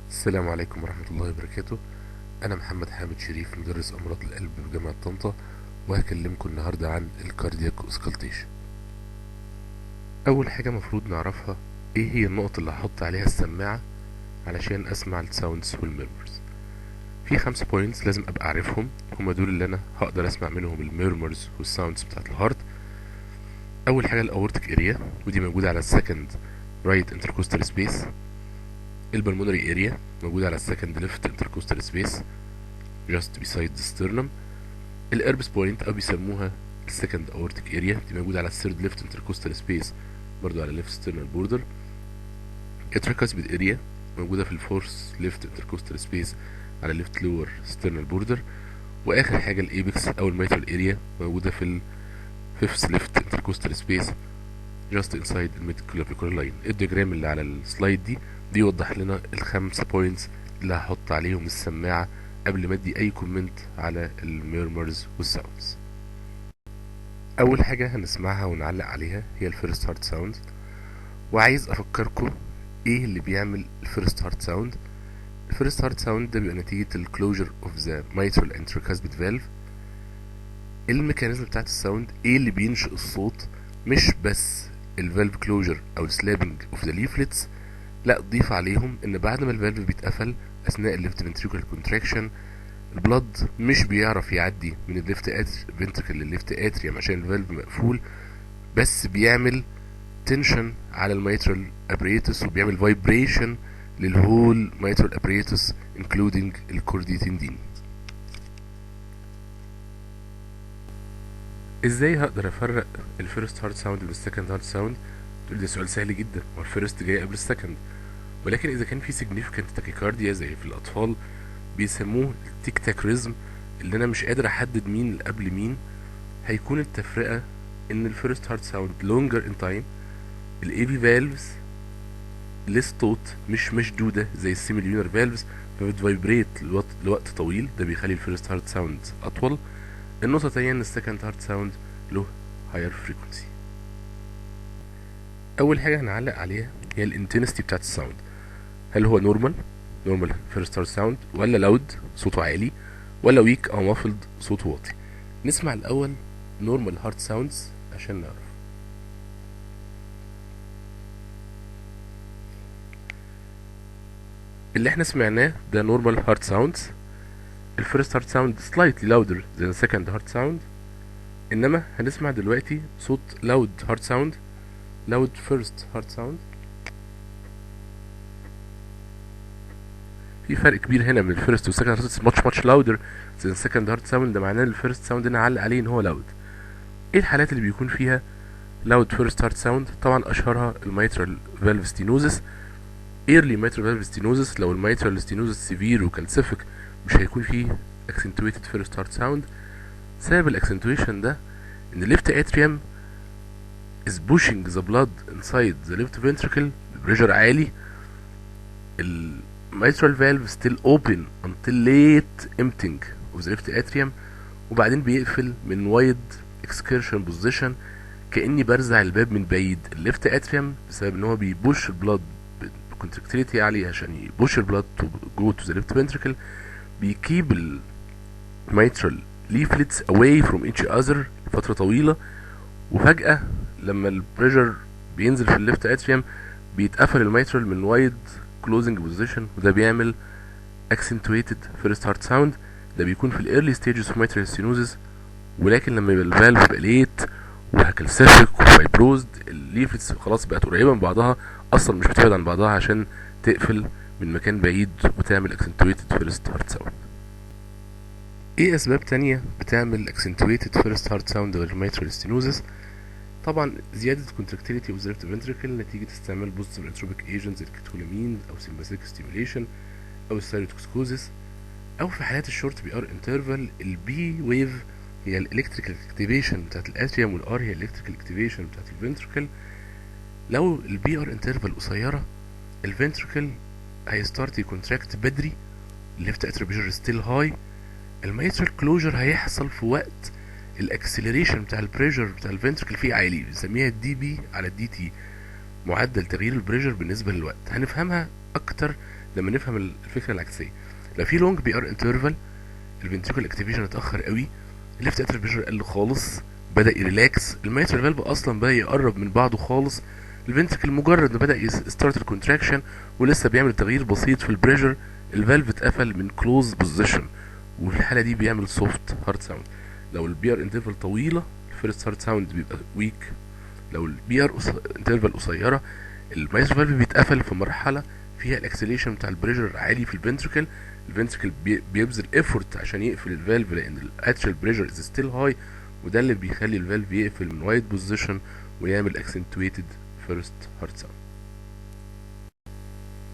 السلام عليكم ورحمة الله وبركاته. أنا محمد حامد شريف، مدرس أمراض القلب بجامعة طنطا، وهكلمكم النهاردة عن الكاردياك اوسكالتيشن. أول حاجة مفروض نعرفها إيه هي النقط اللي هحط عليها السماعة علشان أسمع الساوندز والميرمرز. في 5 بوينتس لازم أبقى أعرفهم، هما دول اللي أنا هقدر أسمع منهم الميرمرز والساوندز بتاعت الهارت. أول حاجة الأورتيك اريا، ودي موجودة على السكند رايت انتركوستال سبيس. البلمونري اريا موجودة على السكند ليفت انتركوستال سبيس just beside the sternum. الاربس بوينت او بيسموها السكند اورتيك اريا، دي موجوده على الثيرد ليفت انتركوستال سبيس برضو على ليفت ستيرنال بوردر. التراكاسبيد اريا موجوده في الفورث ليفت انتركوستال سبيس على ليفت لور ستيرنال بوردر. واخر حاجه الايبكس او الميترال اريا موجوده في الفيفث ليفت انتركوستال سبيس just inside الميد كلافيكولار لاين. الدياجرام اللي على السلايد دي يوضح لنا الخمسه بوينتس اللي هحط عليهم السماعه قبل ما ادي اي كومنت على الميرمرز والساوندز. اول حاجه هنسمعها ونعلق عليها هي الفيرست هارت ساوند، وعايز افكركم ايه اللي بيعمل الفيرست هارت ساوند. الفيرست هارت ساوند ده بيبقى نتيجه الكلوجر اوف ذا mitral and tricuspid valve. الميكانيزم بتاعت الساوند ايه اللي بينشئ الصوت، مش بس الفالف كلوجر او السلابنج اوف ذا ليفلتس، لا ضيف عليهم ان بعد ما الفالف بيتقفل اثناء الليفت ventricular contraction البلد مش بيعرف يعدي من الليفت فنتركل للليفت اتريوم عشان الفالف مقفول، بس بيعمل تنشن على الميترال ابريتس وبيعمل فايبريشن للهول ميترال ابريتس انكلودينج الكوردي تندين. ازاي هقدر افرق الفيرست هارت ساوند من السكند هارت ساوند؟ تقول ده سؤال سهل جدا، هو الفيرست جاي قبل السكند، ولكن اذا كان في significant تاكيكارديا زي في الاطفال بيسموه التيك تاك ريزم، اللي انا مش قادر احدد مين اللي قبل مين، هيكون التفرقه ان الفيرست هارت ساوند لونجر ان تايم، الاي في فالفز ليس توت مش مشدوده زي السيميليونر فالفز، فبتفايبريت لوقت طويل، ده بيخلي الفيرست هارت ساوند اطول. النقطه التانيه ان السكند هارت ساوند له هاير فريكونسي. اول حاجه هنعلق عليها هي الانتنستي بتاعت الساوند، هل هو نورمال فيرست هارت ساوند، ولا لاود صوته عالي، ولا ويك او مافلد صوته واطي. نسمع الاول نورمال هارت ساوندز عشان نعرف. اللي احنا سمعناه ده نورمال هارت ساوندز. الفيرست هارت ساوند slightly louder than the second heart sound، انما هنسمع دلوقتي صوت loud heart sound، loud first heart sound. في فرق كبير هنا من الفيرست والسكند هارت ساوند، much louder than the second heart sound، ده معناه الفيرست ساوند انا علق عليه ان هو loud. ايه الحالات اللي بيكون فيها loud first heart sound؟ طبعا اشهرها الميترال فالف ستينوزس. early mitral valve stenosis، لو الميترال stenosis severe وكالسيفيك مش هيكون فيه accentuated first heart sound. سبب الاكسنتويشن ده ان الليفت اتريوم is pushing the blood inside the left ventricle ببريشر عالي. الميترال valve still open until late emptying of the left atrium، وبعدين بيقفل من wide excursion position كأني برزع الباب من بعيد. الليفت اتريوم بسبب ان هو بيبوش البلد بكونتراكتيليتي عالية عشان يبوش البلد to go to the left ventricle، بيكيب الميترال leaflets away from each other فترة طويلة، وفجأة لما البريشر بينزل في الليفت اتريوم بيتقفل الميترال من وايد closing position، وده بيعمل accentuated first heart sound. ده بيكون في early stages of mitral stenosis، ولكن لما يبقى الفالف يبقى ليت وهكالسيفيك وفايبروزد، الليفلتس خلاص بقت قريبة من بعضها، اصلا مش بتبعد عن بعضها عشان تقفل من مكان بعيد وتعمل accentuated first heart sound. ايه اسباب تانية بتعمل accentuated first heart sound غير mitral stenosis؟ طبعا زيادة contractility of the left ventricle نتيجة استعمال positive inotropic agents زي الكتولامين او sympathetic stimulation او السيروتوكسكوزيس، او في حالات الشورت بي ار انترفال البي ويف هي الالكتريكال اكتيفيشن بتاعت الاتريوم، والار هي الالكتريكال اكتيفيشن بتاعت الفنتركل. لو البي ار انترفال قصيرة الفنتركل هيستارت يكونتراكت بدري، الليفت اتريوم بريشر ستيل هاي، الميترال كلوجر هيحصل في وقت الاكسلريشن بتاع البريشر بتاع الفنتركل فيه عالي، بنسميها الدي بي على الدي تي، معدل تغيير البريشر بالنسبه للوقت. هنفهمها اكتر لما نفهم الفكره العكسيه. لو في لونج بي ار انترفال الفنتريكل اكتيفيشن اتاخر قوي، الليفت اتريال بريشر قل خالص، بدا يريلاكس، الميترال فالف اصلا بدا يقرب من بعضه خالص، الفنتريكل مجرد ما بدا يستارت الكونتراكشن ولسه بيعمل تغيير بسيط في البريشر، الفالف اتقفل من كلوز بوزيشن، وفي الحاله دي بيعمل سوفت هارت ساوند. لو البي ار انترفال طويله الفيرست هارت ساوند بيبقى ويك، لو البي ار انترفال قصيره الميترال فالف بيتقفل في مرحله فيها الاكسليشن بتاع البريشر عالي في الفنتريكل، الفنتريكل بيبذل ايفورت عشان يقفل الفالف لان الاتريال بريشر از ستيل هاي، وده اللي بيخلي الفالف يقفل من وايد بوزيشن ويعمل اكسنتويتد فيرست هارت ساوند.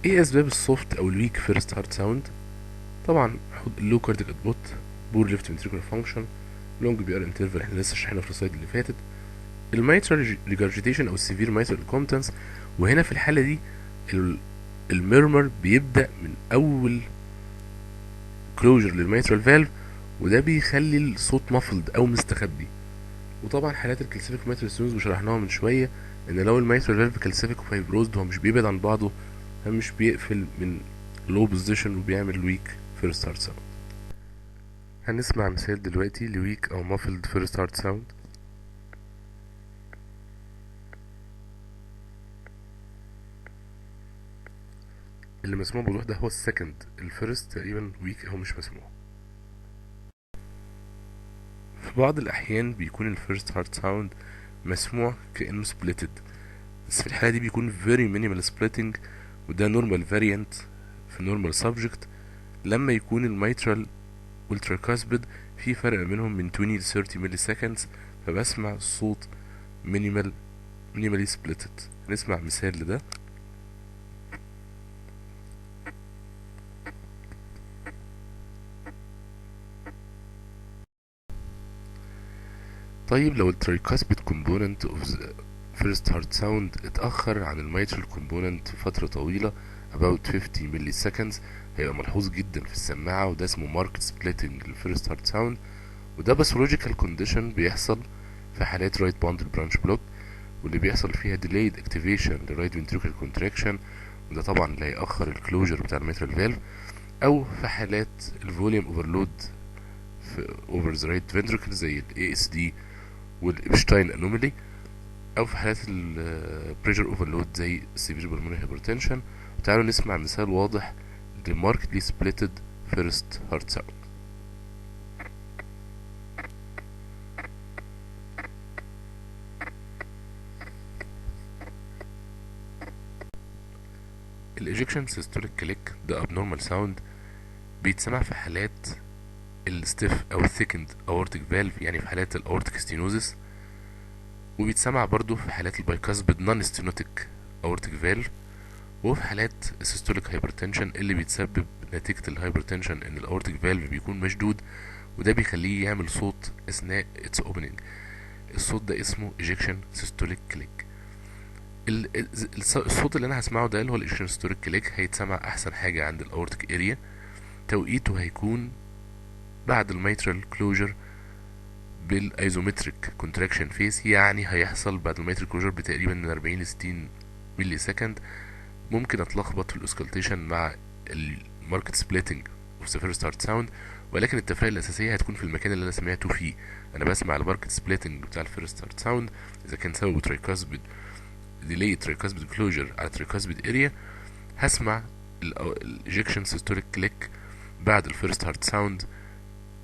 ايه اسباب السوفت او الويك فيرست هارت ساوند؟ طبعا اللو كارديك اوتبوت، بور ليفت فنتريكولار فانكشن، لونج بي ار انترفال احنا لسه شرحنا في السلايد اللي فاتت، الميترال ريجارجيتيشن او السيفير ميترال كومبتنس، وهنا في الحاله دي الميرمر بيبدا من اول كلوجر للميترال فالف، وده بيخلي الصوت مافلد او مستخبي. وطبعا حالات الكالسيفيك ميترال ستونز وشرحناها من شويه ان لو الميترال فالف كالسيفيك وفايبروزد هو مش بيبعد عن بعضه، هو مش بيقفل من لو بوزيشن وبيعمل ويك فيرست هارت ساوند. هنسمع مثال دلوقتي لويك او مافلد فيرست هارت ساوند. اللي مسموع بوضوح ده هو السكند، الفيرست تقريبا ويك او مش مسموع. في بعض الاحيان بيكون الفيرست هارت ساوند مسموع كانه سبليتد، بس في الحالة دي بيكون very minimal splitting، وده normal variant في normal subject. لما يكون الميترال والتراكاسبيد في فرق بينهم من 20 ل 30 ملي seconds، فبسمع الصوت minimally splitted. نسمع مثال لده. طيب لو التراكاسبيد component of the first heart sound اتأخر عن الميترال component فترة طويلة about 50 ملي seconds، هيبقى ملحوظ جدا في السماعة، وده اسمه marked splitting للفيرست هارت ساوند، وده باثولوجيكال كونديشن بيحصل في حالات رايت باندل برانش بلوك، واللي بيحصل فيها delayed activation للرايت ventricular contraction، وده طبعا اللي هيأخر الكلوجر بتاع الميترال فالف، او في حالات الفوليوم اوفرلود في اوفر ذا رايت ventricle زي ال ASD والإبشتاين انومالي، او في حالات البريشر اوفرلود زي severe pulmonary hypertension. تعالوا نسمع مثال واضح ل markedly splitted first heart sound. الايجكشن سيستوليك كليك ده abnormal sound بيتسمع في حالات الستيف او الثيكند اورتيك فالف، يعني في حالات الاورتيك ستينوزس، وبيتسمع برضو في حالات البايكاسبيد نون ستينوتيك اورتيك فالف، وفي حالات السيستوليك هايبرتنشن اللي بيتسبب نتيجة الهايبرتنشن ان الاورتيك فالف بيكون مشدود، وده بيخليه يعمل صوت اثناء اتس اوبننج. الصوت ده اسمه ايجكشن سيستوليك كليك. الصوت اللي انا هسمعه ده اللي هو الايجكشن سيستوليك كليك هيتسمع احسن حاجة عند الاورتيك اريا، توقيته هيكون بعد الميترال كلوجر بالايزومتريك كونتراكشن فيس، يعني هيحصل بعد الميترال كلوجر بتقريبا من 40 ل 60 ملي سكند. ممكن اتلخبط في الاوسكالتيشن مع الماركت سبليتنج اوف ذا فيرست هارت ساوند، ولكن التفرقه الاساسيه هتكون في المكان اللي انا سمعته فيه. انا بسمع الماركت سبليتنج بتاع الفيرست هارت ساوند اذا كان سببه ترايكاسبيد ديلي ترايكاسبيد كلوجر على ترايكاسبيد اريا، هسمع الايجكشن سيستوليك كليك بعد الفيرست هارت ساوند،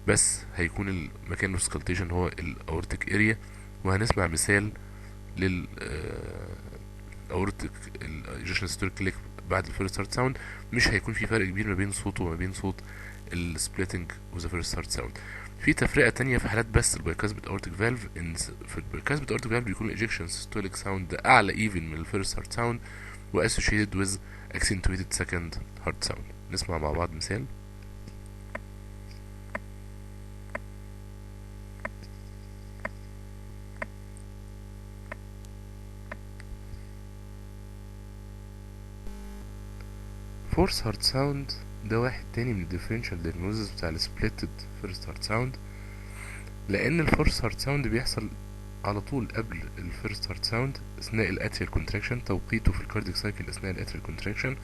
بس هيكون المكان الاوسكالتيشن هو الاورتيك اريا. وهنسمع مثال لل اورتيك الايجكشن سيستوليك كليك بعد الفيرست هارت ساوند، مش هيكون في فرق كبير ما بين صوته وما بين صوت السبليتنج اوف ذا فيرست هارت ساوند. في تفرقه تانية في حالات بس البايكاسبيد اورتيك فالف، ان في البايكاسبيد اورتيك فالف بيكون الايجكشن سيستوليك ساوند اعلى ايفن من الفيرست هارت ساوند واسوشيتد ويز accentuated second heart sound. نسمع مع بعض مثال. فورس هارت ساوند ده واحد تاني من الديفرنشال دياجنوزز بتاع السبليتد فيرست هارت ساوند، لان الفورس هارت ساوند بيحصل على طول قبل الفيرست هارت ساوند اثناء الاتريال كونتراكشن، توقيته في الكاردياك سايكل اثناء الاتريال كونتراكشن.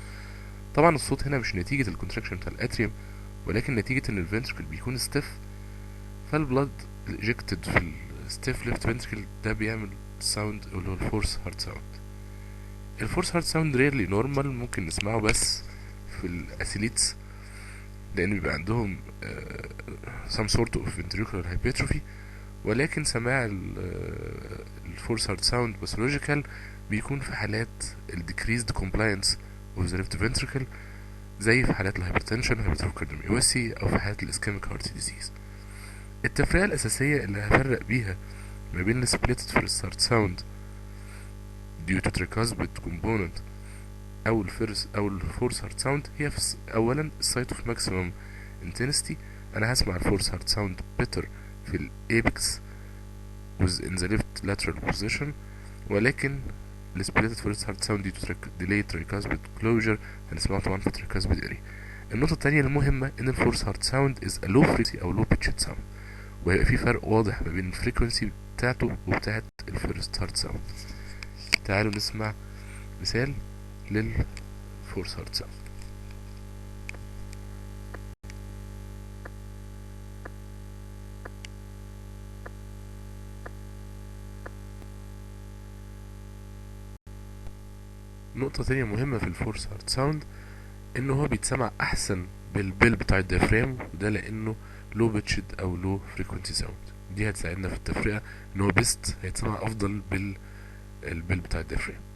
طبعا الصوت هنا مش نتيجة الكونتراكشن بتاع الاتريوم، ولكن نتيجة ان الفنتركل بيكون ستيف، فالبلاد الاجكتد في الستيف ليفت فنتركل ده بيعمل ساوند اللي هو الفورس هارت ساوند. الفورس هارت ساوند ريرلي نورمال، ممكن نسمعه بس في الاثليتس لان بيبقى عندهم some sort of ventricular hypertrophy، ولكن سماع الفورس هارت ساوند باثولوجيكال بيكون في حالات ال decreased compliance of the left ventricle، زي في حالات الهايبرتنشن hypertrophic cardiomyopathy او في حالات الاسكيميك هارت ديزيز. التفرقة الأساسية اللي هفرق بيها ما بين السبليتد فيرست هارت ساوند due to tricuspid component أو الفورس هارت ساوند هي أولا السايت اوف ماكسيمم انتنستي. أنا هسمع الفورس هارت ساوند better في الابكس in the left lateral position، ولكن السبليتد فيرست هارت ساوند due to delayed tricuspid closure هنسمعه طبعا في tricuspid area. النقطة التانية المهمة إن الفورس هارت ساوند is a low frequency أو low pitched sound، وهيبقى في فرق واضح ما بين الفريكونسي بتاعته وبتاعت الفيرست هارت ساوند. تعالوا نسمع مثال للفورس هارت ساوند. نقطة تانية مهمة في الفورس هارت ساوند انه هو بيتسمع احسن بالبيل بتاع الديافرام، وده لانه لو بيتشد او لو فريكونسي ساوند. دي هتساعدنا في التفرقة ان هو بيست هيتسمع افضل بالبيل بتاع الديافرام.